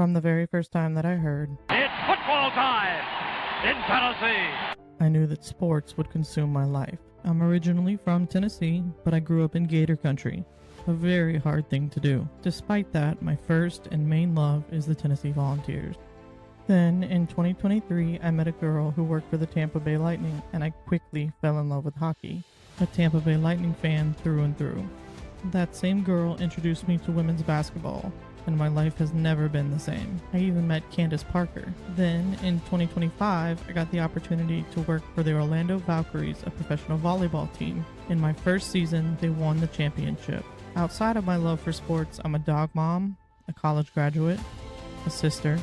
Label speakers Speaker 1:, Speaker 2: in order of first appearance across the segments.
Speaker 1: From the very first time that I heard,
Speaker 2: It's football time in Tennessee.
Speaker 1: I knew that sports would consume my life. I'm originally from Tennessee, but I grew up in Gator Country, a very hard thing to do. Despite that, my first and main love is the Tennessee Volunteers. Then, in 2023, I met a girl who worked for the Tampa Bay Lightning, and I quickly fell in love with hockey. A Tampa Bay Lightning fan through and through. That same girl introduced me to women's basketball, and my life has never been the same. I even met Candace Parker. Then, in 2025, I got the opportunity to work for the Orlando Valkyries, a professional volleyball team. In my first season, they won the championship. Outside of my love for sports, I'm a dog mom, a college graduate, a sister,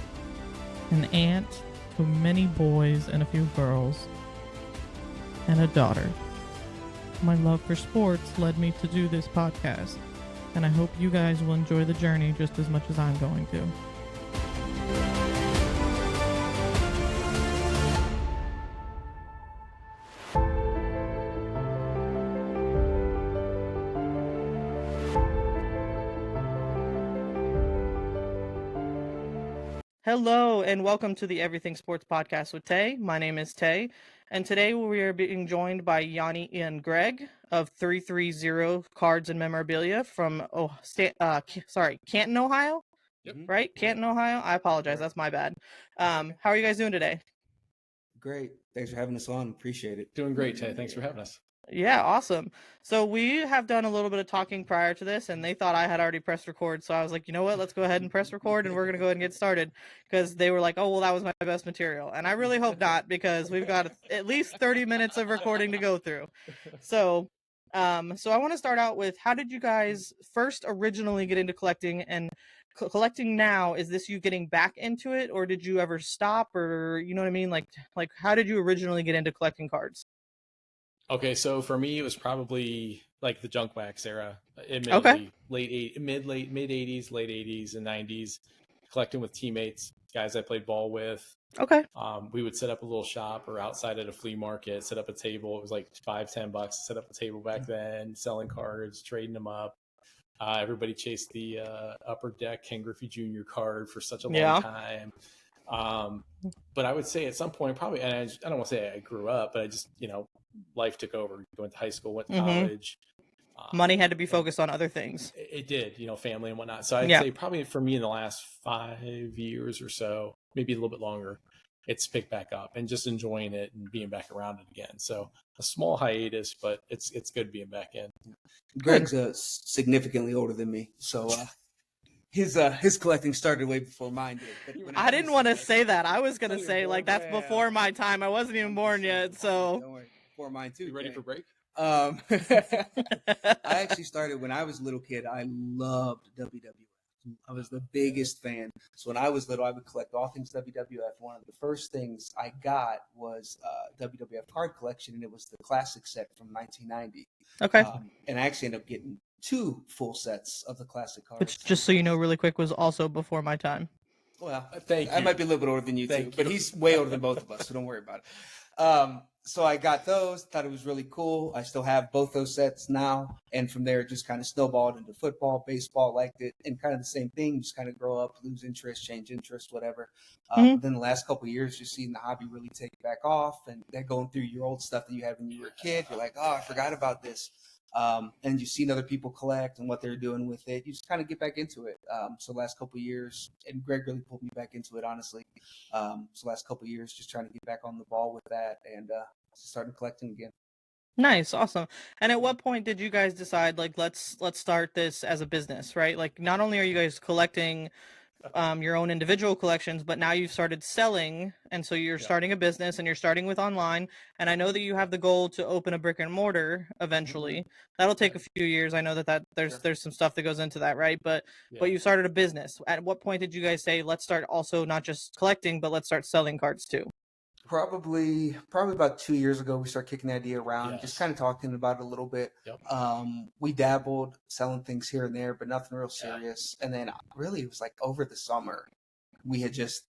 Speaker 1: an aunt to many boys and a few girls, and a daughter. My love for sports led me to do this podcast, and I hope you guys will enjoy the journey just as much as I'm going to. Hello, and welcome to the Everything Sports Podcast with Tay. My name is Tay, and today we are being joined by Yianni and Greg of 330 Cards and Memorabilia from Canton, Ohio?
Speaker 3: Yep.
Speaker 1: Right? Canton, Ohio? I apologize. That's my bad. How are you guys doing today?
Speaker 4: Great. Thanks for having us on. Appreciate it.
Speaker 3: Doing great, Tay. Thanks for having us.
Speaker 1: Yeah, awesome. So we have done a little bit of talking prior to this, and they thought I had already pressed record. So I was like, you know what? Let's go ahead and press record, and we're going to go ahead and get started. Because they were like, oh, well, that was my best material. And I really hope not, because we've got at least 30 minutes of recording to go through. So I want to start out with, how did you guys first originally get into collecting? And collecting now, is this you getting back into it, or did you ever stop, or you know what I mean? Like how did you originally get into collecting cards?
Speaker 3: Okay, so for me, it was probably like the junk wax era. Admittedly, mid 80s, late 80s, and 90s, collecting with teammates, guys I played ball with.
Speaker 1: Okay.
Speaker 3: We would set up a little shop or outside at a flea market, set up a table. It was like $5-10 to set up a table back then, selling cards, trading them up. Everybody chased the upper deck Ken Griffey Jr. card for such a long time. But I would say at some point, probably, and I don't want to say I grew up, but I just, life took over. Went to high school, went to college.
Speaker 1: Money had to be focused on other things.
Speaker 3: It did, family and whatnot. So I'd say probably for me in the last 5 years or so, maybe a little bit longer, it's picked back up and just enjoying it and being back around it again. So a small hiatus, but it's good being back in.
Speaker 4: Greg's significantly older than me, so his collecting started way before mine did. But
Speaker 1: I didn't want to say that. I was gonna say that's before my time. I wasn't even born yet, so
Speaker 4: don't worry, before mine too.
Speaker 3: You ready for break?
Speaker 4: I actually started when I was a little kid. I loved WWF. I was the biggest fan. So when I was little, I would collect all things WWF. One of the first things I got was WWF card collection, and it was the classic set from 1990.
Speaker 1: Okay.
Speaker 4: And I actually ended up getting 2 full sets of the classic cards.
Speaker 1: Which, just so you know, really quick, was also before my time.
Speaker 4: Well,
Speaker 3: thank you.
Speaker 4: I might be a little bit older than you too, but he's way older than both of us, so don't worry about it. So I got those, thought it was really cool. I still have both those sets now. And from there, it just kind of snowballed into football, baseball, liked it. And kind of the same thing, just kind of grow up, lose interest, change interest, whatever. Then the last couple of years, just seeing the hobby really take back off. And then going through your old stuff that you had when you were a kid, you're like, oh, I forgot about this. And you've seen other people collect and what they're doing with it. You just kind of get back into it. So last couple of years, and Greg really pulled me back into it, honestly. So last couple of years, just trying to get back on the ball with that and starting collecting again.
Speaker 1: Nice, awesome. And at what point did you guys decide, let's start this as a business, right? Like, not only are you guys collecting your own individual collections, but now you've started selling, and so you're starting a business, and you're starting with online. And I know that you have the goal to open a brick and mortar eventually. That'll take a few years. I know that there's some stuff that goes into that, right? But you started a business. At what point did you guys say, let's start also not just collecting, but let's start selling cards too?
Speaker 4: Probably about 2 years ago, we started kicking the idea around, just kind of talking about it a little bit. We dabbled selling things here and there, but nothing real serious. And then really it was like over the summer, we had just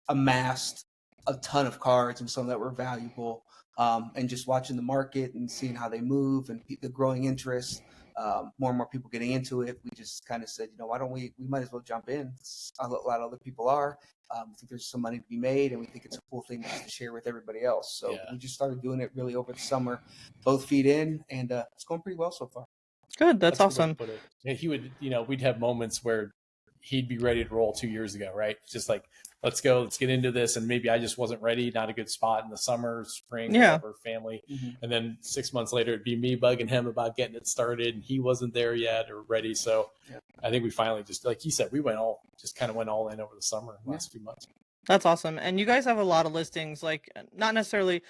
Speaker 4: amassed a ton of cards and some that were valuable, and just watching the market and seeing how they move and the growing interest. more and more people getting into it, we just kind of said, why don't we might as well jump in. A lot of other people are. We think there's some money to be made, and we think it's a cool thing just to share with everybody else. So we just started doing it really over the summer, both feet in, and it's going pretty well so far.
Speaker 1: Good. That's awesome.
Speaker 3: Put it. Yeah, he would, we'd have moments where he'd be ready to roll 2 years ago, right? Just like, let's go, let's get into this. And maybe I just wasn't ready, not a good spot in the summer, spring, whatever, family. And then 6 months later, it'd be me bugging him about getting it started, and he wasn't there yet or ready. So I think we finally just, like you said, we went all in over the summer, last few months.
Speaker 1: That's awesome. And you guys have a lot of listings, like not necessarily,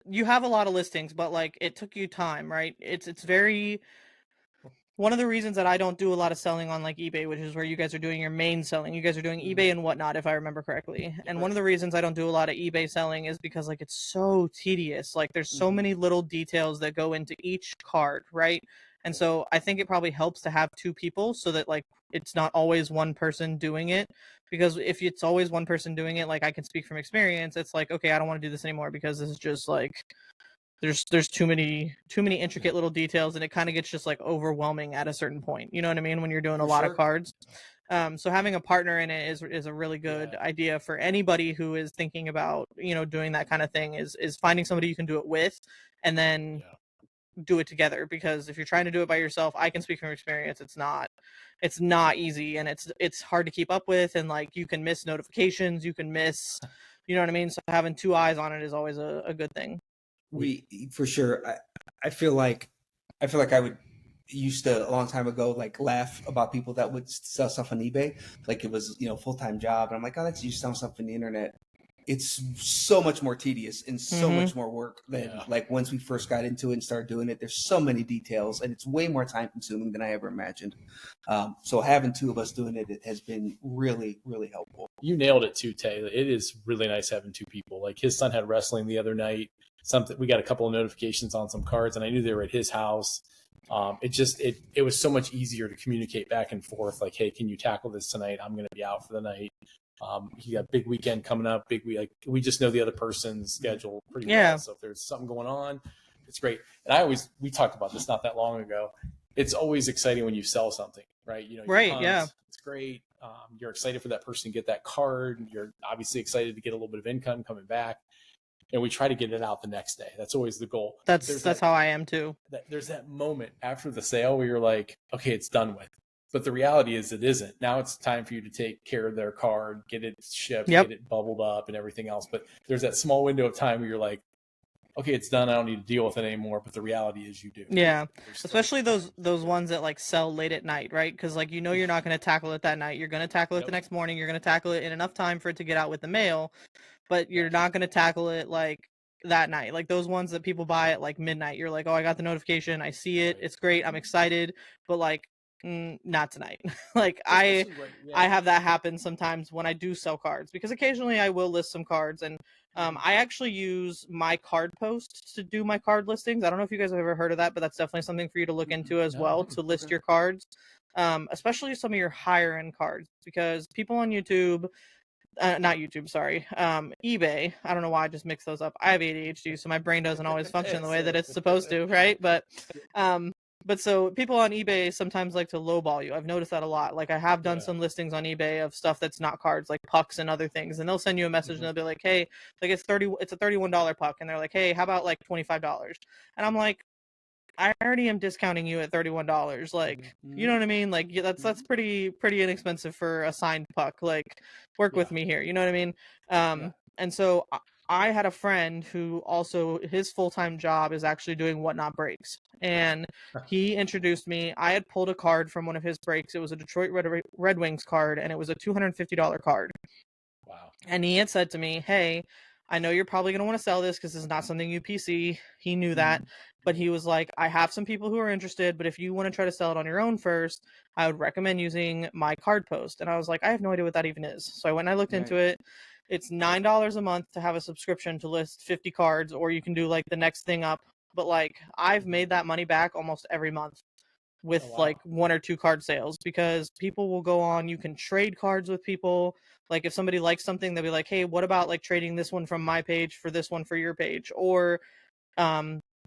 Speaker 1: you have a lot of listings, but like it took you time, right? It's very, one of the reasons that I don't do a lot of selling on like eBay, which is where you guys are doing your main selling. You guys are doing eBay and whatnot, if I remember correctly. And one of the reasons I don't do a lot of eBay selling is because like it's so tedious. Like there's so many little details that go into each card, right? And so I think it probably helps to have two people so that like it's not always one person doing it. Because if it's always one person doing it, like I can speak from experience, it's like, okay, I don't want to do this anymore because this is just like there's too many intricate little details, and it kind of gets just like overwhelming at a certain point. You know what I mean? When you're doing a lot of cards. So having a partner in it is a really good idea for anybody who is thinking about, doing that kind of thing, is finding somebody you can do it with, and then do it together. Because if you're trying to do it by yourself, I can speak from experience, it's not easy, and it's hard to keep up with, and like you can miss notifications, you can miss, you know what I mean? So having two eyes on it is always a good thing.
Speaker 4: We for sure. I feel like I would used to a long time ago like laugh about people that would sell stuff on eBay like it was full-time job, and I'm like, oh, that's you selling stuff on the internet. It's so much more tedious and so much more work than like once we first got into it and started doing it. There's so many details, and it's way more time consuming than I ever imagined. So having two of us doing it has been really, really helpful.
Speaker 3: You nailed it too, Tay. It is really nice having two people. Like his son had wrestling the other night. We got a couple of notifications on some cards, and I knew they were at his house. It was so much easier to communicate back and forth. Like, hey, can you tackle this tonight? I'm going to be out for the night. He got a big weekend coming up. We just know the other person's schedule pretty well. So if there's something going on, it's great. And we talked about this not that long ago. It's always exciting when you sell something, right? It's great. You're excited for that person to get that card. You're obviously excited to get a little bit of income coming back. And we try to get it out the next day. That's always the goal.
Speaker 1: That's how I am too.
Speaker 3: There's that moment after the sale where you're like, okay, it's done with. But the reality is it isn't. Now it's time for you to take care of their card, get it shipped, get it bubbled up and everything else. But there's that small window of time where you're like, okay, it's done. I don't need to deal with it anymore. But the reality is you do.
Speaker 1: Yeah. Especially those ones that like sell late at night, right? Because like, you're not going to tackle it that night. You're going to tackle it the next morning. You're going to tackle it in enough time for it to get out with the mail. But you're not going to tackle it like that night. Like those ones that people buy at like midnight. You're like, oh, I got the notification. I see it. It's great. I'm excited. But like, not tonight. Like I have that happen sometimes when I do sell cards, because occasionally I will list some cards, and I actually use my card post to do my card listings. I don't know if you guys have ever heard of that, but that's definitely something for you to look into as well, to list your cards, especially some of your higher end cards, because people on YouTube, not YouTube, sorry, eBay. I don't know why I just mixed those up. I have ADHD, so my brain doesn't always function the way that it's supposed to, right? But so people on eBay sometimes like to lowball you. I've noticed that a lot. Like I have done some listings on eBay of stuff that's not cards, like pucks and other things, and they'll send you a message and they'll be like, "Hey, like it's a $31 puck," and they're like, "Hey, how about like $25?" And I'm like, I already am discounting you at $31. Like, you know what I mean? Like that's pretty inexpensive for a signed puck. Like, work with me here. You know what I mean? And so I had a friend who also, his full-time job is actually doing Whatnot breaks. And he introduced me. I had pulled a card from one of his breaks. It was a Detroit Red Wings card, and it was a $250 card.
Speaker 3: Wow.
Speaker 1: And he had said to me, hey, I know you're probably going to want to sell this because it's not something you PC. He knew that. But he was like, I have some people who are interested, but if you want to try to sell it on your own first, I would recommend using my card post. And I was like, I have no idea what that even is. So I went and I looked into it. It's $9 a month to have a subscription to list 50 cards, or you can do like the next thing up. But like I've made that money back almost every month with like 1 or 2 card sales, because people will go on, you can trade cards with people. Like if somebody likes something, they'll be like, hey, what about like trading this one from my page for this one for your page? Or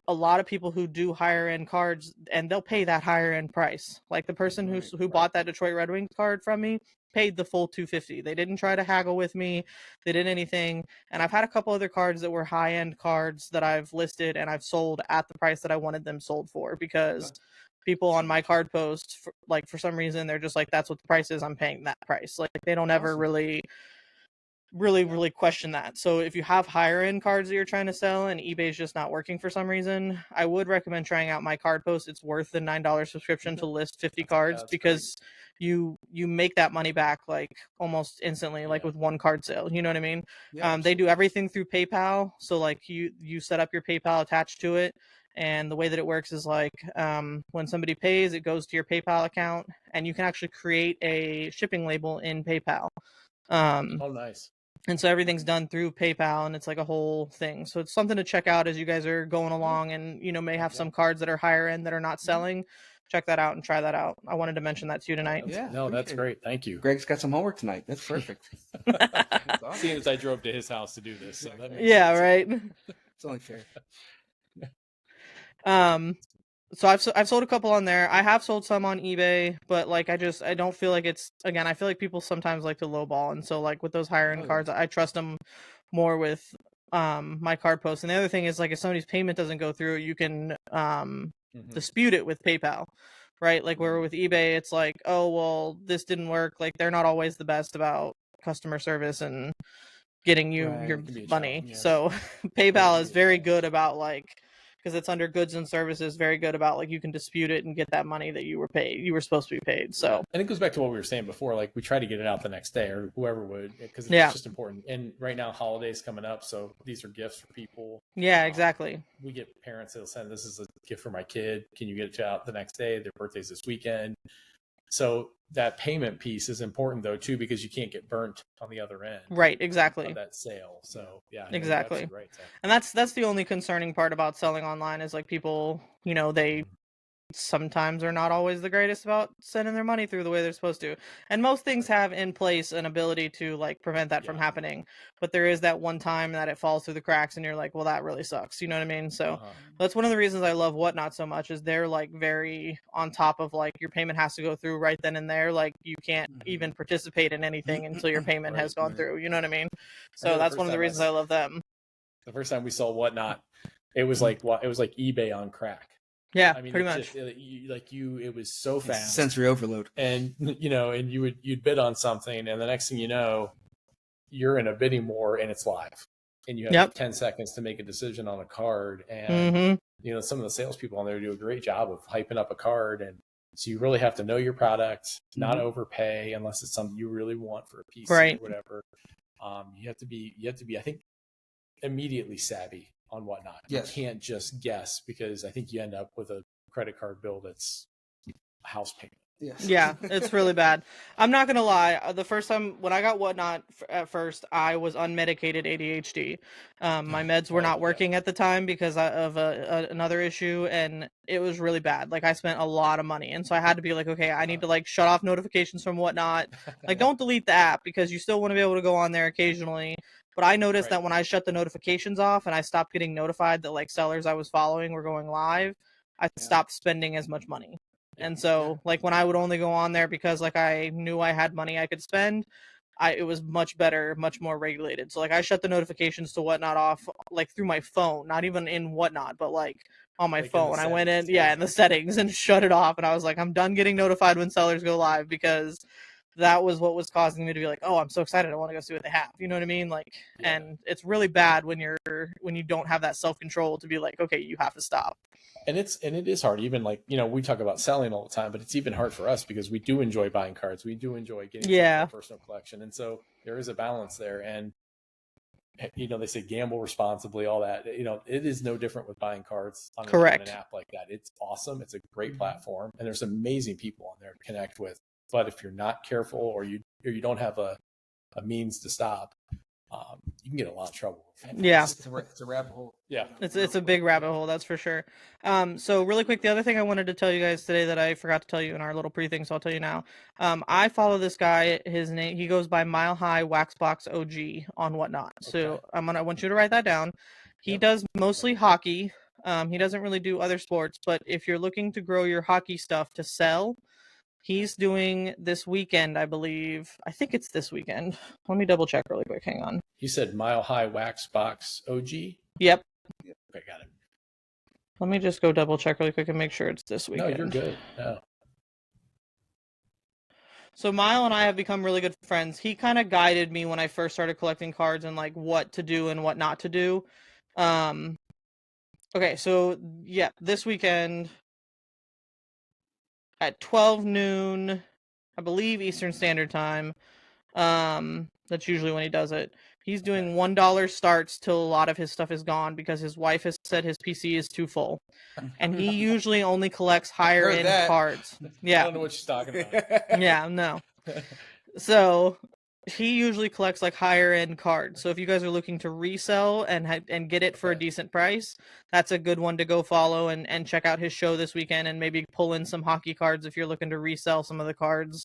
Speaker 1: a lot of people who do higher end cards, and they'll pay that higher end price. Like the person who bought that Detroit Red Wings card from me paid the full $250. They didn't try to haggle with me. They didn't anything. And I've had a couple other cards that were high end cards that I've listed and I've sold at the price that I wanted them sold for, because people on my card post, for some reason, they're just like, that's what the price is, I'm paying that price. Like they don't ever really question that. So if you have higher end cards that you're trying to sell and eBay's just not working for some reason, I would recommend trying out my card post. It's worth the $9 subscription to list 50 cards, because you make that money back like almost instantly, like with one card sale. You know what I mean? They do everything through PayPal. So like you set up your PayPal attached to it. And the way that it works is like when somebody pays, it goes to your PayPal account, and you can actually create a shipping label in PayPal.
Speaker 3: Oh, nice.
Speaker 1: And so everything's done through PayPal, and it's like a whole thing. So it's something to check out as you guys are going along, and may have some cards that are higher end that are not selling. Check that out and try that out. I wanted to mention that to you tonight.
Speaker 4: Yeah,
Speaker 3: no, that's great. Thank you.
Speaker 4: Greg's got some homework tonight. That's perfect.
Speaker 3: That's awesome. Seeing as I drove to his house to do this, so that makes
Speaker 1: sense. Right.
Speaker 4: It's only fair.
Speaker 1: So I've sold a couple on there. I have sold some on eBay, but like I don't feel like it's, again, I feel like people sometimes like to lowball, and so like with those higher end cards, I trust them more with my card post. And the other thing is, like, if somebody's payment doesn't go through, you can dispute it with PayPal, right? Like where with eBay, it's like, oh well, this didn't work. Like they're not always the best about customer service and getting you your money. Yes. So PayPal is very good about, like, because it's under goods and services, very good about like you can dispute it and get that money that you were supposed to be paid. So, and
Speaker 3: it goes back to what we were saying before, like we try to get it out the next day, or whoever would, because it's just important. And right now, holidays coming up, so these are gifts for people.
Speaker 1: Yeah, exactly.
Speaker 3: We get parents that'll send, this is a gift for my kid, can you get it out the next day? Their birthday's this weekend. So that payment piece is important though too, because you can't get burnt on the other end.
Speaker 1: Right, exactly.
Speaker 3: Of that sale. So yeah,
Speaker 1: exactly.
Speaker 3: Right, so.
Speaker 1: And that's the only concerning part about selling online is like people, they sometimes are not always the greatest about sending their money through the way they're supposed to. And most things have in place an ability to like prevent that from happening. But there is that one time that it falls through the cracks and you're like, well, that really sucks. You know what I mean? So that's one of the reasons I love Whatnot so much, is they're like very on top of like your payment has to go through right then and there. Like you can't even participate in anything until your payment has gone through. You know what I mean? So that's one of the reasons I love them.
Speaker 3: The first time we saw Whatnot, it was like eBay on crack.
Speaker 1: Yeah,
Speaker 3: I mean,
Speaker 1: pretty much.
Speaker 3: It was so fast,
Speaker 4: sensory overload,
Speaker 3: and and you'd bid on something, and the next thing you know, you're in a bidding war, and it's live, and you have 10 seconds to make a decision on a card, and some of the salespeople on there do a great job of hyping up a card, and so you really have to know your product, not overpay unless it's something you really want for a piece or whatever. You have to be, I think, immediately savvy on Whatnot.
Speaker 4: Yes.
Speaker 3: You can't just guess, because I think you end up with a credit card bill that's a house payment.
Speaker 4: Yes.
Speaker 1: Yeah, it's really bad. I'm not gonna lie. The first time when I got Whatnot at first, I was unmedicated ADHD. My meds were not working at the time because of another issue, and it was really bad. Like I spent a lot of money, and so I had to be like, okay, I need to like shut off notifications from Whatnot. Like, don't delete the app, because you still want to be able to go on there occasionally. But I noticed that when I shut the notifications off and I stopped getting notified that like sellers I was following were going live, I stopped spending as much money. And so like when I would only go on there because like I knew I had money I could spend, it was much better, much more regulated. So like I shut the notifications to Whatnot off like through my phone, not even in Whatnot, but like on my phone. I went in, in the settings and shut it off. And I was like, I'm done getting notified when sellers go live, because that was what was causing me to be like, oh, I'm so excited, I want to go see what they have. You know what I mean? Like, and it's really bad when you don't have that self-control to be like, okay, you have to stop.
Speaker 3: And it is hard. Even like, we talk about selling all the time, but it's even hard for us because we do enjoy buying cards. We do enjoy getting a personal collection. And so there is a balance there. And, they say gamble responsibly, all that, it is no different with buying cards on an app like that. It's awesome. It's a great platform, and there's amazing people on there to connect with. But if you're not careful, or you don't have a means to stop, you can get in a lot of trouble.
Speaker 1: Yeah,
Speaker 4: it's a rabbit hole.
Speaker 3: Yeah,
Speaker 1: it's a big rabbit hole, that's for sure. So really quick, the other thing I wanted to tell you guys today that I forgot to tell you in our little pre-thing, so I'll tell you now. I follow this guy. His name, he goes by Mile High Waxbox OG on Whatnot. So I want you to write that down. He does mostly hockey. He doesn't really do other sports, but if you're looking to grow your hockey stuff to sell, he's doing this weekend, I believe. I think it's this weekend. Let me double check really quick. Hang on.
Speaker 3: You said Mile High Wax Box OG?
Speaker 1: Yep.
Speaker 3: Okay, got it.
Speaker 1: Let me just go double check really quick and make sure it's this weekend.
Speaker 3: No, you're good. No.
Speaker 1: So Mile and I have become really good friends. He kind of guided me when I first started collecting cards and like what to do and what not to do. Okay, so yeah, this weekend at 12 noon, I believe Eastern Standard Time. That's usually when he does it. He's doing $1 starts till a lot of his stuff is gone because his wife has said his PC is too full. And he usually only collects higher end cards. Yeah.
Speaker 3: I don't know what she's talking about.
Speaker 1: Yeah, no. So he usually collects like higher end cards. So if you guys are looking to resell and get it for a decent price, that's a good one to go follow and check out his show this weekend and maybe pull in some hockey cards if you're looking to resell some of the cards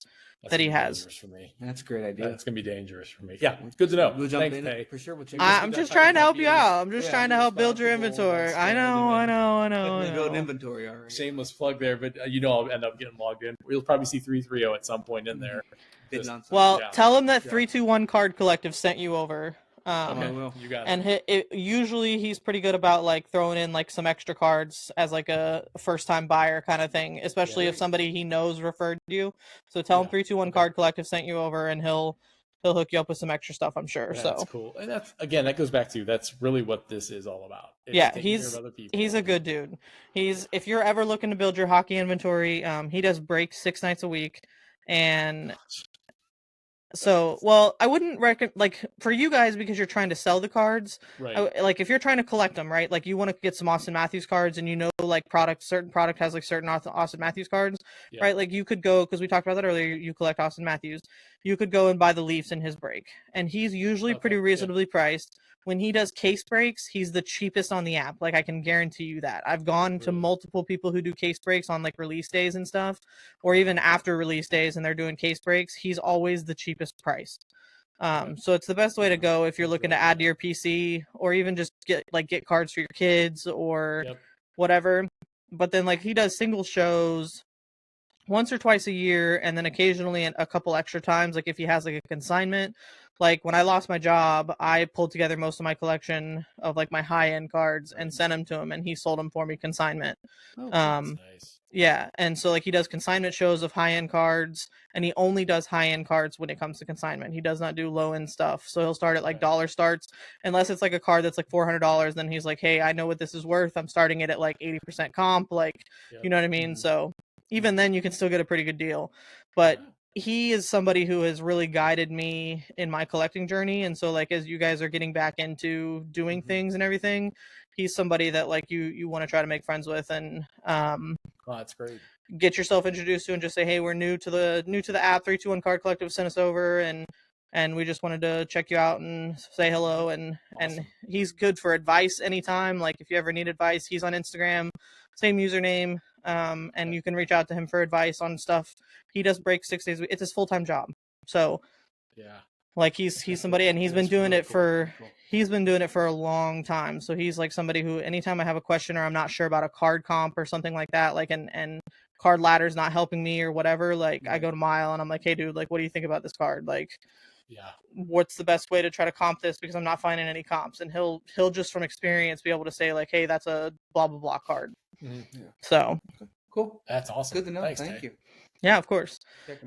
Speaker 1: that he has.
Speaker 3: For me.
Speaker 4: That's a great idea.
Speaker 3: That's gonna be dangerous for me. Yeah, it's good to know.
Speaker 4: We'll jump
Speaker 3: Thanks,
Speaker 4: in
Speaker 3: Tay.
Speaker 4: for sure. We'll check.
Speaker 1: I'm just trying to help you out. I'm just trying to help build your inventory. I know.
Speaker 4: Build an inventory, all right.
Speaker 3: Shameless plug there, but I'll end up getting logged in. We'll probably see 330 at some point in there.
Speaker 1: Well, tell him that 321 Card Collective sent you over.
Speaker 3: Okay, you got it.
Speaker 1: And usually he's pretty good about like throwing in like some extra cards as like a first time buyer kind of thing, especially if somebody he knows referred you. So tell him 321 Card Collective sent you over, and he'll hook you up with some extra stuff, I'm sure.
Speaker 3: That's cool. And that goes back to that's really what this is all about.
Speaker 1: It's he's a good dude. If you're ever looking to build your hockey inventory, he does breaks 6 nights a week, and so, well, I wouldn't recommend, like, for you guys, because you're trying to sell the cards,
Speaker 3: right?
Speaker 1: Like, if you're trying to collect them, right? Like, you want to get some Austin Matthews cards, and like, certain product has, like, certain Austin Matthews cards, right? Like, you could go, because we talked about that earlier, you collect Austin Matthews. You could go and buy the Leafs in his break. And he's usually pretty reasonably priced. When he does case breaks, he's the cheapest on the app. Like, I can guarantee you that. I've gone to multiple people who do case breaks on like release days and stuff, or even after release days and they're doing case breaks. He's always the cheapest price. So it's the best way to go if you're looking to add to your PC, or even just get cards for your kids or whatever. But then like he does single shows once or twice a year, and then occasionally a couple extra times, like if he has like a consignment. Like when I lost my job, I pulled together most of my collection of like my high-end cards and sent them to him, and he sold them for me consignment.
Speaker 3: That's nice.
Speaker 1: Yeah, and so like he does consignment shows of high-end cards, and he only does high-end cards when it comes to consignment. He does not do low-end stuff. So he'll start at like dollar starts, unless it's like a card that's like $400. Then he's like, hey, I know what this is worth. I'm starting it at like 80% comp. Like, you know what I mean? So even then you can still get a pretty good deal. But he is somebody who has really guided me in my collecting journey. And so like, as you guys are getting back into doing things and everything, he's somebody that like you want to try to make friends with, and
Speaker 3: that's great.
Speaker 1: Get yourself introduced to, and just say, hey, we're new to the app. 321 Card Collective sent us over, and we just wanted to check you out and say hello. And he's good for advice anytime. Like if you ever need advice, he's on Instagram, same username. And you can reach out to him for advice on stuff. He does break 6 days a week. It's his full-time job. So like he's somebody, and he's been doing it for a long time. So he's like somebody who, anytime I have a question or I'm not sure about a card comp or something like that, like and card ladder's not helping me or whatever, like I go to Mile and I'm like, hey dude, like what do you think about this card? Like what's the best way to try to comp this, because I'm not finding any comps. And he'll just from experience be able to say like, hey, that's a blah blah blah card. So
Speaker 4: cool.
Speaker 3: That's awesome.
Speaker 4: Good to know.
Speaker 3: Thanks,
Speaker 4: Thank you.
Speaker 1: Yeah, of course.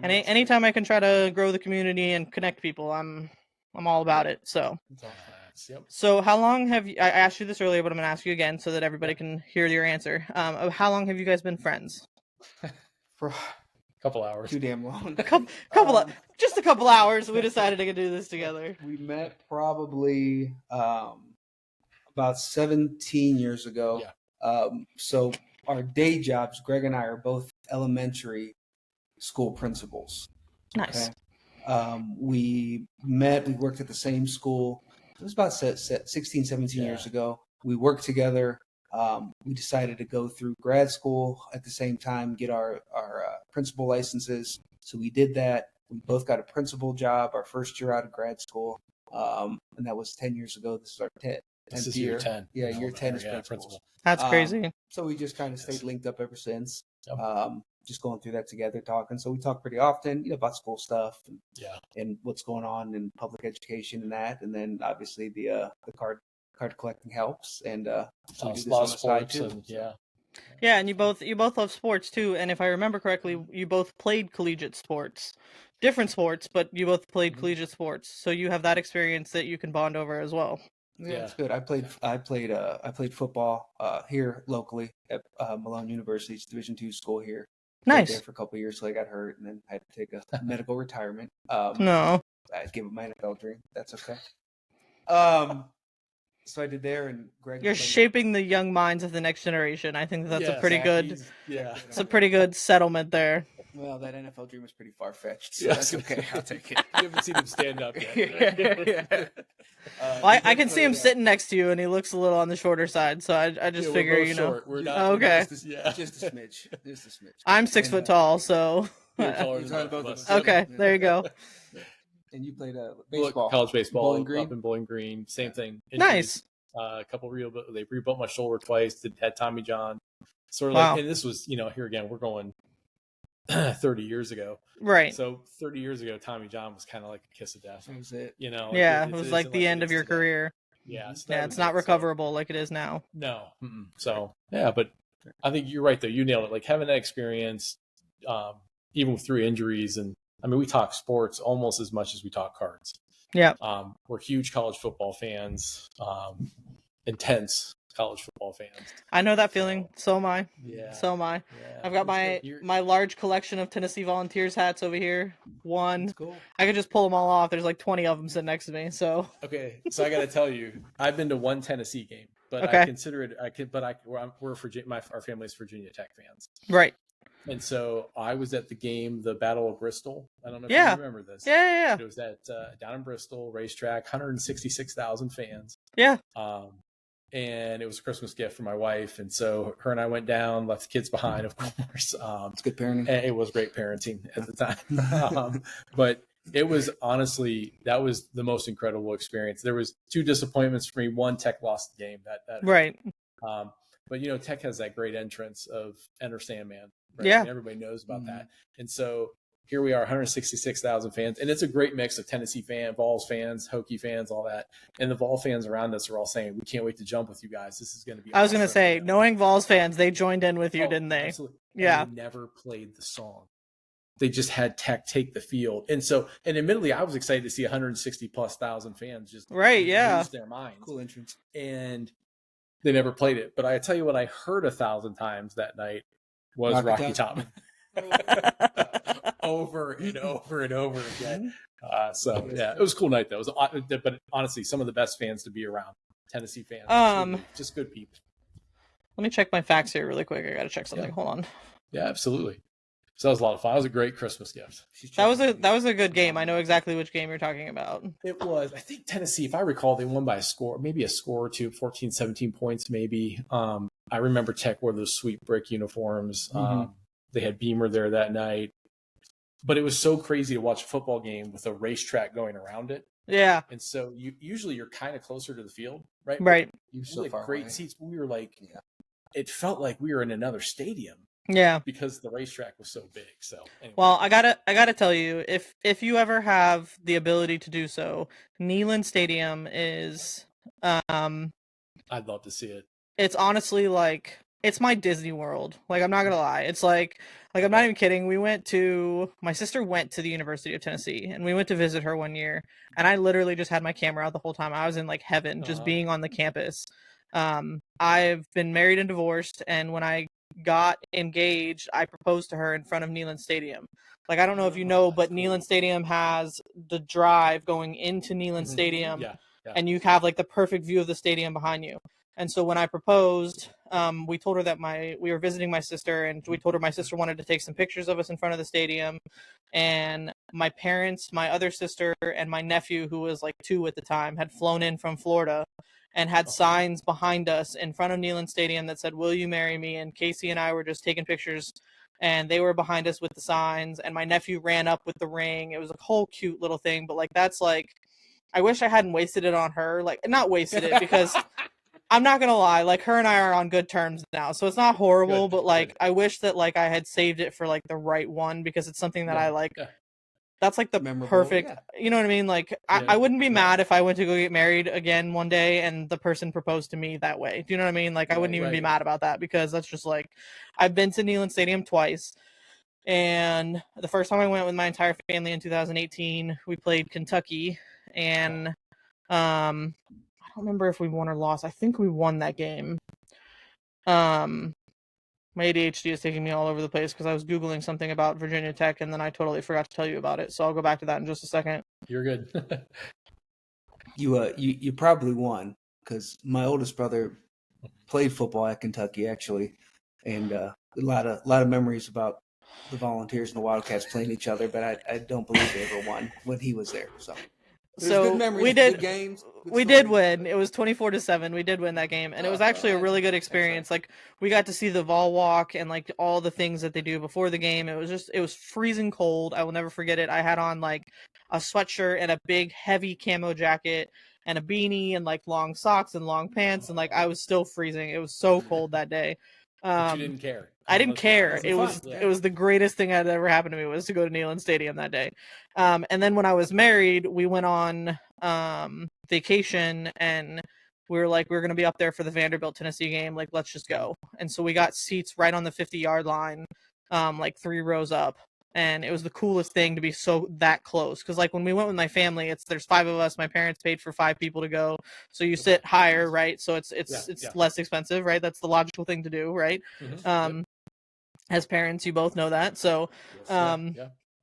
Speaker 1: And anytime I can try to grow the community and connect people, I'm all about it. So So how long have you, I asked you this earlier, but I'm gonna ask you again so that everybody can hear your answer. How long have you guys been friends?
Speaker 4: For
Speaker 3: couple hours.
Speaker 4: Too damn long.
Speaker 1: Just a couple hours. We decided to do this together.
Speaker 4: We met probably about 17 years ago. So our day jobs, Greg and I are both elementary school principals.
Speaker 1: Nice.
Speaker 4: We met, we worked at the same school. It was about 16, 17 years ago. We worked together. We decided to go through grad school at the same time, get our principal licenses. So we did that. We both got a principal job our first year out of grad school. And that was 10 years ago. This is our
Speaker 3: This is year 10.
Speaker 4: Yeah, year 10 is
Speaker 3: Yeah,
Speaker 4: principals.
Speaker 1: That's crazy.
Speaker 4: So we just kind of stayed linked up ever since.
Speaker 3: Yep.
Speaker 4: Just going through that together, talking. So we talk pretty often, about school stuff
Speaker 3: Yeah.
Speaker 4: and what's going on in public education and that. And then obviously the card collecting helps. And so we do this on the side too.
Speaker 3: And, yeah.
Speaker 1: Yeah, and you both love sports too. And if I remember correctly, you both played collegiate sports, different sports, but you both played collegiate sports. So you have that experience that you can bond over as well.
Speaker 4: Yeah, it's good. I played football here locally at Malone University's Division II school here. Played
Speaker 1: Nice.
Speaker 4: there for a couple of years till I got hurt, and then had to take a medical retirement.
Speaker 1: No.
Speaker 4: I gave up my NFL dream. That's okay. So I did there, and Greg.
Speaker 1: You're shaping the young minds of the next generation. I think that's a pretty good.
Speaker 3: Yeah.
Speaker 1: It's a pretty good settlement there.
Speaker 4: Well, that NFL dream was pretty far fetched. So
Speaker 3: Yeah.
Speaker 4: that's okay. I'll take it.
Speaker 3: You haven't seen him stand up yet.
Speaker 4: Yeah.
Speaker 1: Well, I can see him sitting next to you, and he looks a little on the shorter side. So I just figure,
Speaker 3: we're both short. We're not.
Speaker 1: Okay.
Speaker 4: Just a smidge. Just a smidge.
Speaker 1: I'm 6 foot tall, so.
Speaker 3: You're taller
Speaker 4: You're
Speaker 3: than
Speaker 4: both
Speaker 3: both
Speaker 4: of
Speaker 3: of us.
Speaker 4: us.
Speaker 1: Okay, there you go.
Speaker 4: And you played baseball.
Speaker 3: College baseball
Speaker 4: Bowling Green?
Speaker 3: up in Bowling Green. Same thing.
Speaker 1: Nice.
Speaker 3: A couple they rebuilt my shoulder twice. Had Tommy John. Sort of
Speaker 1: Wow.
Speaker 3: like, and this was, here again, we're going 30 years ago.
Speaker 1: Right.
Speaker 3: So 30 years ago, Tommy John was kind of like a kiss of death.
Speaker 4: That was it.
Speaker 1: Yeah, it was like the end of your career.
Speaker 3: Yeah.
Speaker 1: Yeah, it's not recoverable like it is now.
Speaker 3: No. So, yeah, but I think you're right, though. You nailed it. Like having that experience, even through injuries. And I mean, we talk sports almost as much as we talk cards.
Speaker 1: Yeah.
Speaker 3: We're huge college football fans, intense college football fans.
Speaker 1: I know that feeling. So am I.
Speaker 3: Yeah.
Speaker 1: So am I.
Speaker 3: Yeah.
Speaker 1: I've got my large collection of Tennessee Volunteers hats over here. One.
Speaker 4: That's cool.
Speaker 1: I could just pull them all off. There's like 20 of them sitting next to me. So.
Speaker 3: Okay, so I got to tell you, I've been to one Tennessee game, but
Speaker 1: Okay.
Speaker 3: I consider it. We're Virginia. Our family's Virginia Tech fans,
Speaker 1: Right.
Speaker 3: and so I was at the game, the Battle of Bristol. I don't know if
Speaker 1: Yeah.
Speaker 3: you remember this.
Speaker 1: Yeah.
Speaker 3: It was at down in Bristol racetrack, 166,000 fans.
Speaker 1: Yeah.
Speaker 3: And it was a Christmas gift for my wife, and so her and I went down, left the kids behind, of course.
Speaker 4: It's good parenting.
Speaker 3: And it was great parenting at the time, but it was honestly, that was the most incredible experience. There was two disappointments for me. One, Tech lost the game. That
Speaker 1: Right.
Speaker 3: But Tech has that great entrance of Enter Sandman. Right?
Speaker 1: Yeah.
Speaker 3: I mean, everybody knows about that. And so here we are, 166,000 fans, and it's a great mix of Tennessee Vols fans, Hokie fans, all that. And the Vol fans around us are all saying, "We can't wait to jump with you guys. This is going to be."
Speaker 1: I was going to
Speaker 3: awesome."
Speaker 1: say, knowing Vols fans, they joined in with you,
Speaker 3: Oh,
Speaker 1: didn't they?
Speaker 3: Absolutely.
Speaker 1: Yeah.
Speaker 3: And they never played the song. They just had Tech take the field. And admittedly, I was excited to see 160,000+ fans just lose their minds.
Speaker 4: Cool entrance.
Speaker 3: And they never played it. But I tell you what, I heard 1,000 times that night was Rocky Top. Over and over and over again. It was a cool night though. But honestly, some of the best fans to be around. Tennessee fans. Just good people.
Speaker 1: Let me check my facts here really quick. I got to check something.
Speaker 3: Yeah.
Speaker 1: Hold on.
Speaker 3: Yeah, absolutely. So that was a lot of fun. That was a great Christmas gift.
Speaker 1: That was a good game. I know exactly which game you're talking about.
Speaker 3: It was. I think Tennessee, if I recall, they won by a score or two, 14, 17 points maybe. I remember Tech wore those sweet brick uniforms. They had Beamer there that night. But it was so crazy to watch a football game with a racetrack going around it.
Speaker 1: Yeah.
Speaker 3: And so you're kind of closer to the field, right?
Speaker 1: Right.
Speaker 3: You
Speaker 4: so
Speaker 3: had
Speaker 4: far
Speaker 3: great
Speaker 4: away.
Speaker 3: seats, but we were like, it felt like we were in another stadium
Speaker 1: Yeah.
Speaker 3: because the racetrack was so big. So anyway.
Speaker 1: Well, I gotta tell you, if you ever have the ability to do so, Neyland Stadium is
Speaker 3: I'd love to see it.
Speaker 1: it's honestly like it's my Disney World. Like I'm not gonna lie. It's like I'm not even kidding. My sister went to the University of Tennessee and we went to visit her one year and I literally just had my camera out the whole time. I was in like heaven just being on the campus. I've been married and divorced, and when I got engaged, I proposed to her in front of Neyland Stadium. Like, I don't know if you know, but Neyland Stadium has the drive going into Neyland Stadium, and you have like the perfect view of the stadium behind you. And so when I proposed, we told her that we were visiting my sister, and we told her my sister wanted to take some pictures of us in front of the stadium. And my parents, my other sister, and my nephew, who was like 2 at the time, had flown in from Florida and had signs behind us in front of Neyland Stadium that said, "Will you marry me?" And Casey and I were just taking pictures, and they were behind us with the signs, and my nephew ran up with the ring. It was a whole cute little thing, but like that's like, I wish I hadn't wasted it on her. Like, not wasted it because I'm not gonna lie, like her and I are on good terms now, so it's not horrible.
Speaker 3: Good,
Speaker 1: but like,
Speaker 3: good.
Speaker 1: I wish that like I had saved it for like the right one because it's something that I like.
Speaker 3: Yeah.
Speaker 1: That's like the
Speaker 4: Memorable,
Speaker 1: perfect,
Speaker 4: yeah.
Speaker 1: you know what I mean? Like, I wouldn't be mad if I went to go get married again one day and the person proposed to me that way. Do you know what I mean? Like, I wouldn't even be mad about that because that's just like, I've been to Neyland Stadium twice. And the first time I went with my entire family in 2018, we played Kentucky. And I don't remember if we won or lost. I think we won that game. My ADHD is taking me all over the place because I was Googling something about Virginia Tech and then I totally forgot to tell you about it. So I'll go back to that in just a second.
Speaker 3: You're good.
Speaker 4: You probably won because my oldest brother played football at Kentucky actually, and a lot of memories about the Volunteers and the Wildcats playing each other. But I don't believe they ever won when he was there. So there's good memories,
Speaker 1: we did
Speaker 4: good games.
Speaker 1: we did win. It was 24-7. We did win that game, and it was actually a really good experience. Like, we got to see the Vol Walk and like all the things that they do before the game. It was freezing cold. I will never forget it. I had on like a sweatshirt and a big heavy camo jacket and a beanie and like long socks and long pants, and like I was still freezing. It was so cold that day.
Speaker 3: But you didn't care.
Speaker 1: I didn't care. It was
Speaker 3: Yeah.
Speaker 1: it was the greatest thing that ever happened to me was to go to Neyland Stadium that day. And then when I was married, we went on vacation and we were like, we're going to be up there for the Vanderbilt Tennessee game. Like, let's just go. And so we got seats right on the 50-yard line, like 3 rows up. And it was the coolest thing to be that close. Because like when we went with my family, there's 5 of us. My parents paid for 5 people to go. So you sit higher, right? So it's less expensive, right? That's the logical thing to do, right?
Speaker 3: Mm-hmm.
Speaker 1: As parents, you both know that. So,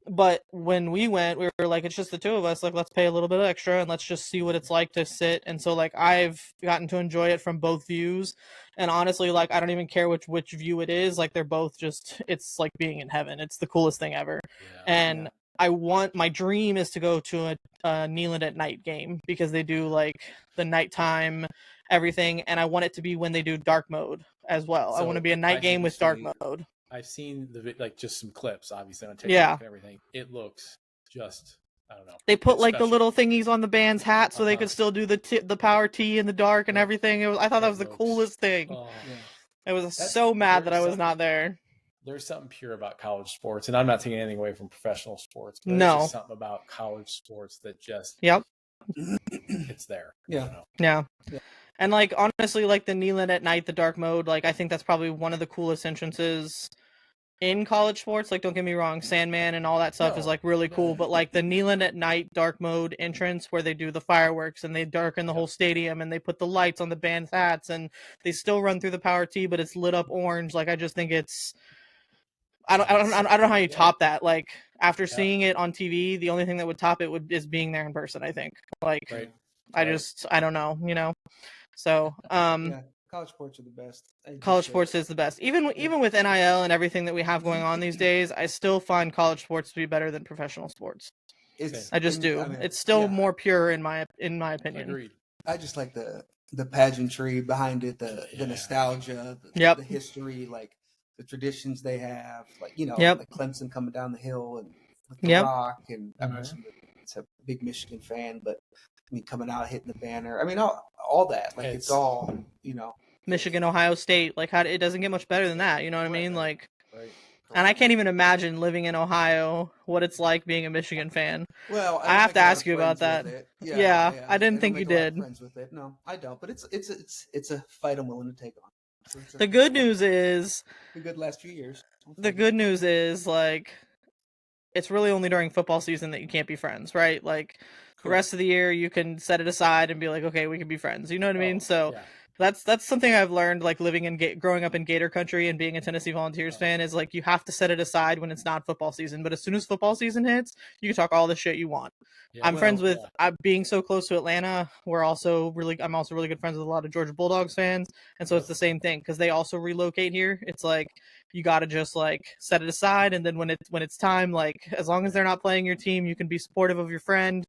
Speaker 1: but when we went, we were like, it's just the 2 of us. Like, let's pay a little bit extra and let's just see what it's like to sit. And so, like, I've gotten to enjoy it from both views. And honestly, like, I don't even care which view it is. Like, they're both it's like being in heaven. It's the coolest thing ever. And my dream is to go to a Neyland at night game because they do like the nighttime everything. And I want it to be when they do dark mode as well. So I want to be a night game with dark mode.
Speaker 3: I've seen just some clips, obviously on TikTok and everything. It looks just, I don't know.
Speaker 1: They put like the little thingies on the band's hat so they could still do the power T in the dark and everything. I thought that was the coolest thing. I was so mad that I was not there.
Speaker 3: There's something pure about college sports, and I'm not taking anything away from professional sports. But
Speaker 1: no,
Speaker 3: there's just something about college sports that just it's there.
Speaker 1: Yeah. And like honestly, like the Neyland at night, the dark mode, like I think that's probably one of the coolest entrances in college sports. Like, don't get me wrong, Sandman and all that stuff is like really cool, but like the Neyland at night dark mode entrance where they do the fireworks and they darken the whole stadium and they put the lights on the band's hats and they still run through the power T, but it's lit up orange. Like, I just think it's, I don't know how you top that. Like, after seeing it on TV, the only thing that would top it is being there in person, I think. Like, I don't know, you know? So,
Speaker 4: college sports are the best.
Speaker 1: College sports is the best. Even with NIL and everything that we have going on these days, I still find college sports to be better than professional sports. I just do. I mean, it's still more pure in my opinion.
Speaker 3: Agreed.
Speaker 4: I just like the pageantry behind it, the nostalgia, the history, like the traditions they have, like like Clemson coming down the hill and with the Rock, and I'm it's a big Michigan fan, but I mean coming out hitting the banner. I mean all that, like it's all
Speaker 1: Michigan, Ohio State, like it doesn't get much better than that. You know what I mean? Like, and I can't even imagine living in Ohio, what it's like being a Michigan fan.
Speaker 4: Well,
Speaker 1: I have to ask you about that. Yeah, I didn't think you did.
Speaker 4: Friends with it. No, I don't. But it's a fight I'm willing to take on. So
Speaker 1: the good news is
Speaker 4: the good last few years.
Speaker 1: The good news is like it's really only during football season that you can't be friends, right? Like the rest of the year you can set it aside and be like, okay, we can be friends. You know what I mean? So that's something I've learned, like growing up in Gator country and being a Tennessee Volunteers fan, is like you have to set it aside when it's not football season. But as soon as football season hits, you can talk all the shit you want. I'm friends with being so close to Atlanta. I'm also really good friends with a lot of Georgia Bulldogs fans, and so it's the same thing because they also relocate here. It's like you got to just like set it aside, and then when it's time, like as long as they're not playing your team, you can be supportive of your friend.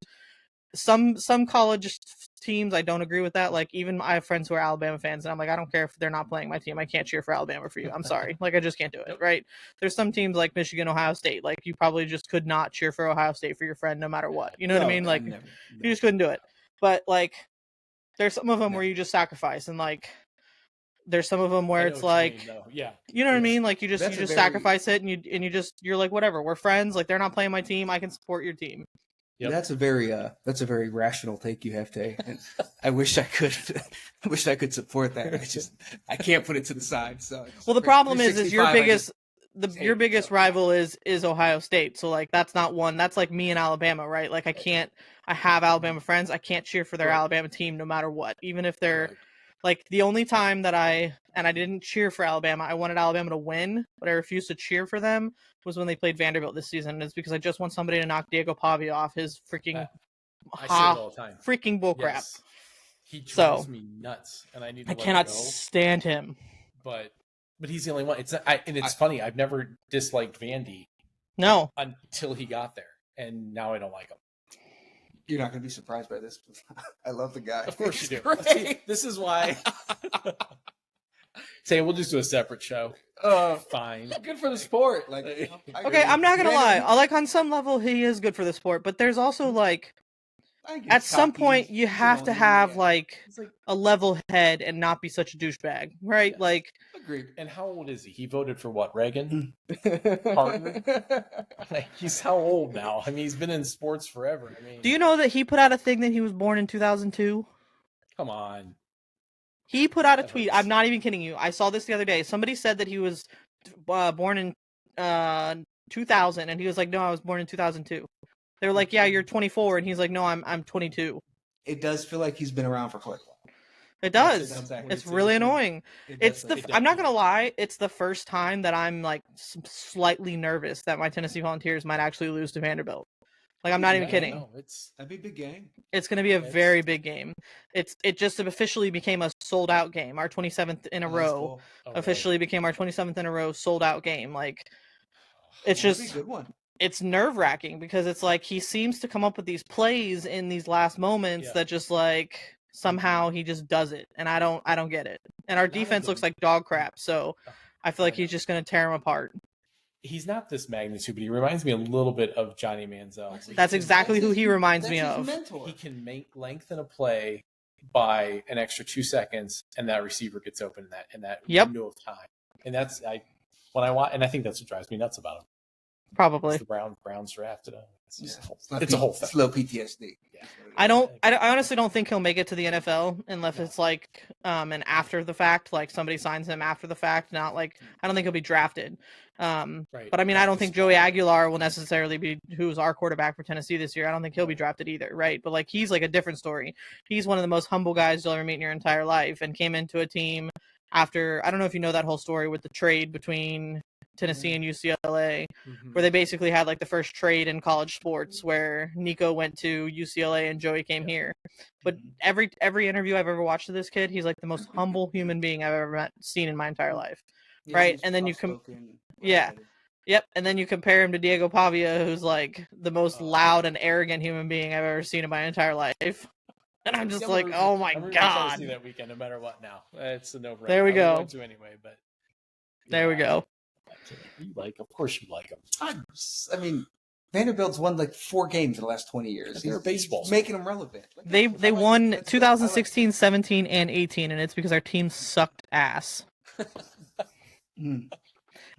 Speaker 1: Some college teams, I don't agree with that. Like even I have friends who are Alabama fans, and I'm like, I don't care if they're not playing my team. I can't cheer for Alabama for you. I'm sorry. Like I just can't do it. Right? There's some teams like Michigan, Ohio State. Like you probably just could not cheer for Ohio State for your friend no matter what. You know what I mean? Like you just couldn't do it. but like there's some of them where you just sacrifice, and like there's some of them where it's like, you know what I mean? Like you just sacrifice it, and you're like, whatever, we're friends. Like they're not playing my team, I can support your team.
Speaker 4: Yep. That's a very rational take you have, Tay. And I wish I could support that. I can't put it to the side. So
Speaker 1: well, the problem is your biggest rival is Ohio State. So like that's not one. That's like me and Alabama, right? Like I have Alabama friends. I can't cheer for their Alabama team no matter what, even if they're like the only time that I didn't cheer for Alabama. I wanted Alabama to win, but I refused to cheer for them was when they played Vanderbilt this season. It's because I just want somebody to knock Diego Pavia off his freaking
Speaker 3: I say it all the time.
Speaker 1: Freaking bullcrap.
Speaker 3: Yes. He drives me nuts, and I
Speaker 1: cannot stand him.
Speaker 3: But he's the only one. It's funny. I've never disliked Vandy.
Speaker 1: No.
Speaker 3: Until he got there, and now I don't like him.
Speaker 4: You're not going to be surprised by this. I love the guy.
Speaker 3: Of course you do. This is why. Say we'll just do a separate show. Fine.
Speaker 4: Good for the sport. Like,
Speaker 1: okay, I'm not gonna lie. Like on some level, he is good for the sport, but there's also like, at some point, you have to have like a level head and not be such a douchebag, right? Yes. Like,
Speaker 3: agreed. And how old is he? He voted for what? Reagan? He's how old now? I mean, he's been in sports forever. I mean,
Speaker 1: do you know that he put out a thing that he was born in 2002?
Speaker 3: Come on.
Speaker 1: He put out a tweet. I'm not even kidding you. I saw this the other day. Somebody said that he was born in 2000, and he was like, "No, I was born in 2002." They were like, "Yeah, you're 24," and he's like, "No, I'm 22."
Speaker 4: It does feel like he's been around for quite a while.
Speaker 1: It does. It's really annoying. I'm not gonna lie. It's the first time that I'm like slightly nervous that my Tennessee Volunteers might actually lose to Vanderbilt. Like, I'm not even kidding.
Speaker 4: No, that'd be a big game.
Speaker 1: It's going to be a very big game. It just officially became a sold out game. Our 27th in a row officially became our 27th in a row sold out game. Like, it's just, a good one. It's nerve wracking because it's like he seems to come up with these plays in these last moments that just like somehow he just does it, and I don't get it. And our defense looks like dog crap, so I feel like he's just going to tear them apart.
Speaker 3: He's not this magnitude, but he reminds me a little bit of Johnny Manziel.
Speaker 1: That's exactly who he reminds me of.
Speaker 3: He can lengthen a play by an extra 2 seconds, and that receiver gets open in that window of time. And that's I think that's what drives me nuts about him.
Speaker 1: Probably
Speaker 3: the Browns drafted him. It's a whole thing.
Speaker 4: It's low PTSD. Yeah.
Speaker 1: I honestly don't think he'll make it to the NFL unless it's like an after the fact, like somebody signs him after the fact. Not like I don't think he'll be drafted. Right. But I mean, I don't think Joey Aguilar will necessarily be who's our quarterback for Tennessee this year. I don't think he'll be drafted either, right? But like he's like a different story. He's one of the most humble guys you'll ever meet in your entire life, and came into a team after I don't know if you know that whole story with the trade between Tennessee and UCLA, where they basically had like the first trade in college sports where Nico went to UCLA and Joey came here. But every interview I've ever watched of this kid, he's like the most humble human being I've ever seen in my entire life. Yeah, right. And then and then you compare him to Diego Pavia, who's like the most loud and arrogant human being I've ever seen in my entire life. And I'm just like, oh my God.
Speaker 3: I'm to see that weekend no matter what now. It's a no-brainer.
Speaker 1: There we go.
Speaker 3: I'm going to anyway, but
Speaker 1: there we go.
Speaker 3: Of course you like him.
Speaker 4: I mean, Vanderbilt's won like 4 games in the last 20 years.
Speaker 3: They're baseball.
Speaker 4: Making them relevant.
Speaker 1: They won 2016, 17, and 18, and it's because our team sucked ass. And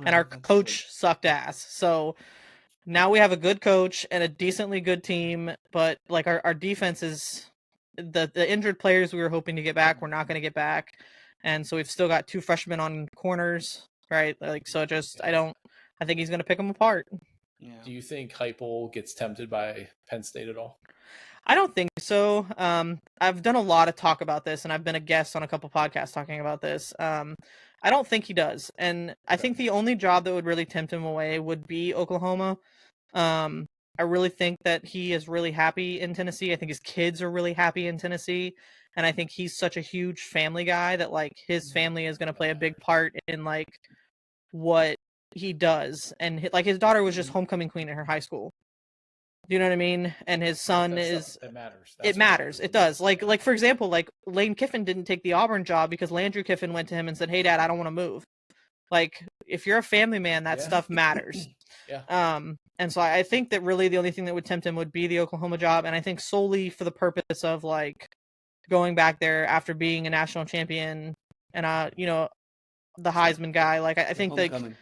Speaker 1: our coach sucked ass. So now we have a good coach and a decently good team, but like our defense is the injured players we were hoping to get back, we're not going to get back. And so we've still got 2 freshmen on corners. Right, like so. I think he's going to pick them apart.
Speaker 3: Yeah. Do you think Heupel gets tempted by Penn State at all?
Speaker 1: I don't think so. I've done a lot of talk about this, and I've been a guest on a couple podcasts talking about this. I don't think he does, and I think the only job that would really tempt him away would be Oklahoma. I really think that he is really happy in Tennessee. I think his kids are really happy in Tennessee. And I think he's such a huge family guy that like his family is going to play a big part in like what he does. And like his daughter was just homecoming queen in her high school. Do you know what I mean? And his son is.
Speaker 3: It matters.
Speaker 1: It matters. It does. Like for example, like Lane Kiffin didn't take the Auburn job because Landry Kiffin went to him and said, "Hey, Dad, I don't want to move." Like if you're a family man, that stuff matters.
Speaker 3: Yeah.
Speaker 5: And so I think that really the only thing that would tempt him would be the Oklahoma job. And I think solely for the purpose of like going back there after being a national champion and, you know, the Heisman guy. Like I think that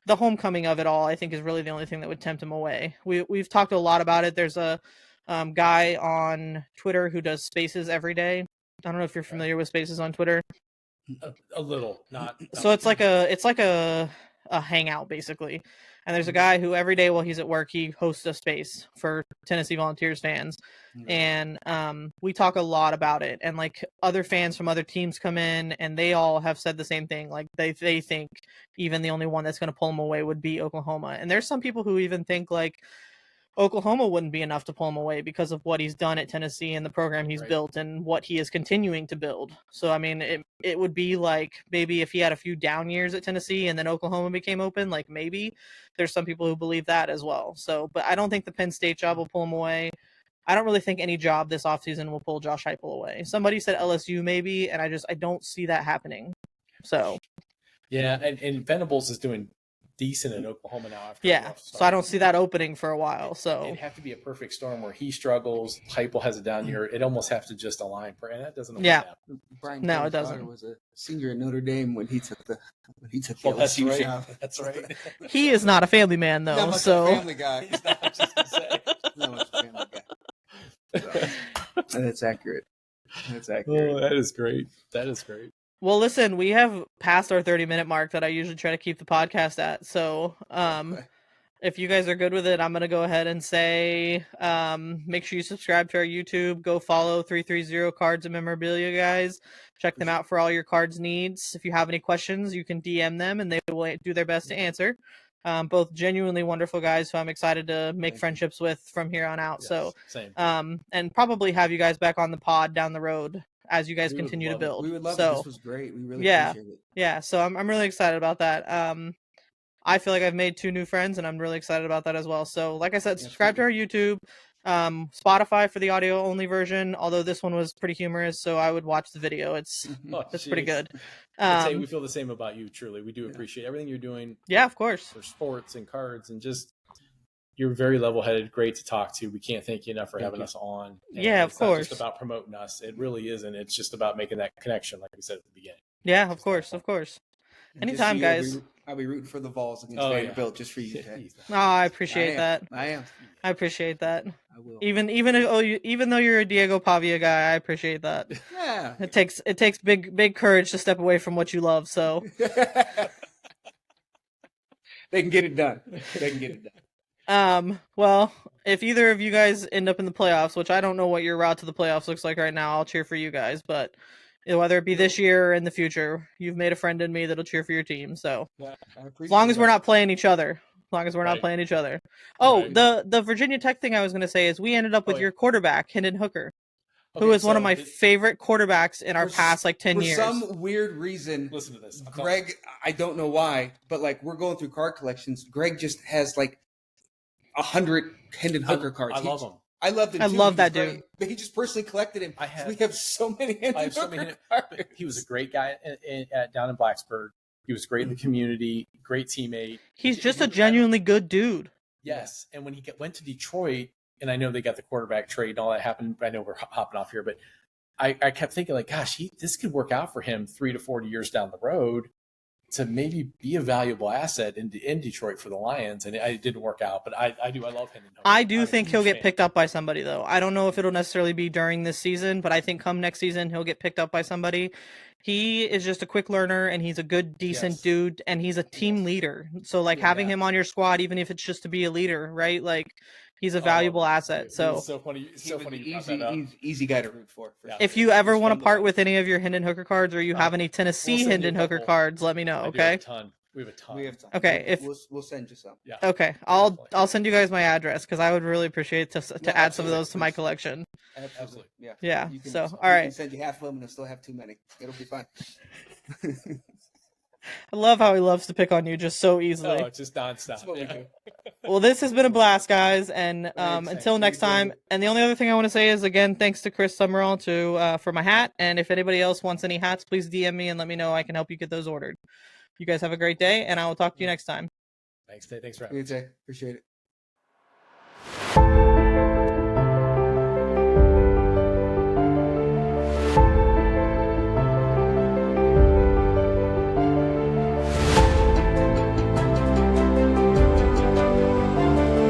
Speaker 5: the homecoming of it all, I think, is really the only thing that would tempt him away. We've talked a lot about it. There's a guy on Twitter who does spaces every day. I don't know if you're familiar with spaces on Twitter.
Speaker 3: A little, not.
Speaker 5: So it's like a hangout basically. And there's a guy who every day while he's at work, he hosts a space for Tennessee Volunteers fans. And we talk a lot about it. And like other fans from other teams come in and they all have said the same thing. Like they think even the only one that's going to pull them away would be Oklahoma. And there's some people who even think like Oklahoma wouldn't be enough to pull him away because of what he's done at Tennessee and the program he's built and what he is continuing to build. So, I mean, it would be like maybe if he had a few down years at Tennessee and then Oklahoma became open, like maybe there's some people who believe that as well. So, but I don't think the Penn State job will pull him away. I don't really think any job this offseason will pull Josh Heupel away. Somebody said LSU maybe, and I don't see that happening. So.
Speaker 3: Yeah, and Venables is doing decent in Oklahoma now.
Speaker 5: So I don't see that opening for a while. So
Speaker 3: it'd have to be a perfect storm where he struggles, Heupel has a down year. It almost have to just align, and that doesn't.
Speaker 4: Brian
Speaker 5: no, it doesn't.
Speaker 4: Was a senior at Notre Dame when he took the
Speaker 3: LSU
Speaker 4: job.
Speaker 3: That's right.
Speaker 5: He is not a family man though.
Speaker 4: Not much
Speaker 5: so
Speaker 4: of a family guy. He's not just gonna say. Not much of a family guy. So, that's accurate.
Speaker 3: Oh, that is great.
Speaker 5: Well, listen, we have passed our 30-minute mark that I usually try to keep the podcast at. So, if you guys are good with it, I'm going to go ahead and say, make sure you subscribe to our YouTube. Go follow 330 Cards and Memorabilia, guys. Check them out for all your cards needs. If you have any questions, you can DM them, and they will do their best to answer. Both genuinely wonderful guys who I'm excited to make friendships with from here on out.
Speaker 3: Yes,
Speaker 5: same. And probably have you guys back on the pod down the road as you guys continue to build.
Speaker 4: We would love it. This was great. We really appreciate it.
Speaker 5: Yeah. So I'm really excited about that. I feel like I've made 2 new friends and I'm really excited about that as well. So like I said, subscribe to our YouTube, Spotify for the audio only version. Although this one was pretty humorous, so I would watch the video. It's pretty good.
Speaker 3: I'd say we feel the same about you. Truly. We do appreciate everything you're doing.
Speaker 5: Yeah, of course.
Speaker 3: For sports and cards and just, you're very level-headed, great to talk to. We can't thank you enough for having us on. And
Speaker 5: of course.
Speaker 3: It's not just about promoting us. It really isn't. It's just about making that connection, like we said at the beginning.
Speaker 5: Yeah, of course. Anytime, guys.
Speaker 4: I'll be rooting for the Vols against Vanderbilt just for you.
Speaker 5: Oh, I appreciate that.
Speaker 4: I
Speaker 5: appreciate that.
Speaker 4: I will.
Speaker 5: Even though you're a Diego Pavia guy, I appreciate that.
Speaker 4: Yeah.
Speaker 5: It takes big courage to step away from what you love. So
Speaker 4: they can get it done.
Speaker 5: Well, if either of you guys end up in the playoffs, which I don't know what your route to the playoffs looks like right now, I'll cheer for you guys. But whether it be this year or in the future, you've made a friend in me that'll cheer for your team. So as long as we're not playing each other. Oh, the Virginia Tech thing I was going to say is we ended up with your quarterback, Hendon Hooker, who is one of my favorite quarterbacks in our past 10 years.
Speaker 4: For some weird reason,
Speaker 3: listen to this.
Speaker 4: Greg, I don't know why, but we're going through card collections. Greg just has 100 Hendon Hooker cards.
Speaker 3: I love him.
Speaker 4: I loved him.
Speaker 5: I love that dude.
Speaker 4: But he just personally collected him. We have so many Hendon Hooker cards.
Speaker 3: He was a great guy down in Blacksburg. He was great in the community, great teammate.
Speaker 5: He's just a genuinely good dude.
Speaker 3: Yes, and when he went to Detroit, and I know they got the quarterback trade and all that happened. I know we're hopping off here, but I kept thinking gosh, this could work out for him 3 to 40 years down the road to maybe be a valuable asset in Detroit for the Lions, and it didn't work out. But I love him.
Speaker 5: I do think he'll get picked up by somebody, though. I don't know if it'll necessarily be during this season, but I think come next season he'll get picked up by somebody. He is just a quick learner, and he's a good, decent dude, and he's a team leader. So having him on your squad, even if it's just to be a leader, right? He's a valuable asset.
Speaker 3: Dude,
Speaker 5: so
Speaker 3: funny.
Speaker 4: Easy guy to root for.
Speaker 5: If you ever want to part with any of your Hendon Hooker cards, or you have any Tennessee Hendon Hooker cards, let me know. Okay.
Speaker 3: We have a ton.
Speaker 5: Okay.
Speaker 4: We'll send you some.
Speaker 3: Yeah.
Speaker 5: Okay. I'll send you guys my address because I would really appreciate to add some of those to my collection.
Speaker 3: Absolutely.
Speaker 5: Yeah.
Speaker 4: All
Speaker 5: right.
Speaker 4: I can send you half of them and I'll still have too many. It'll be fine.
Speaker 5: I love how he loves to pick on you just so easily.
Speaker 3: Oh, it's just nonstop.
Speaker 5: Well, this has been a blast, guys, and until next time. And the only other thing I want to say is, again, thanks to Chris Summerall for my hat. And if anybody else wants any hats, please DM me and let me know. I can help you get those ordered. You guys have a great day, and I will talk to you next time.
Speaker 3: Thanks for having me.
Speaker 4: Appreciate it.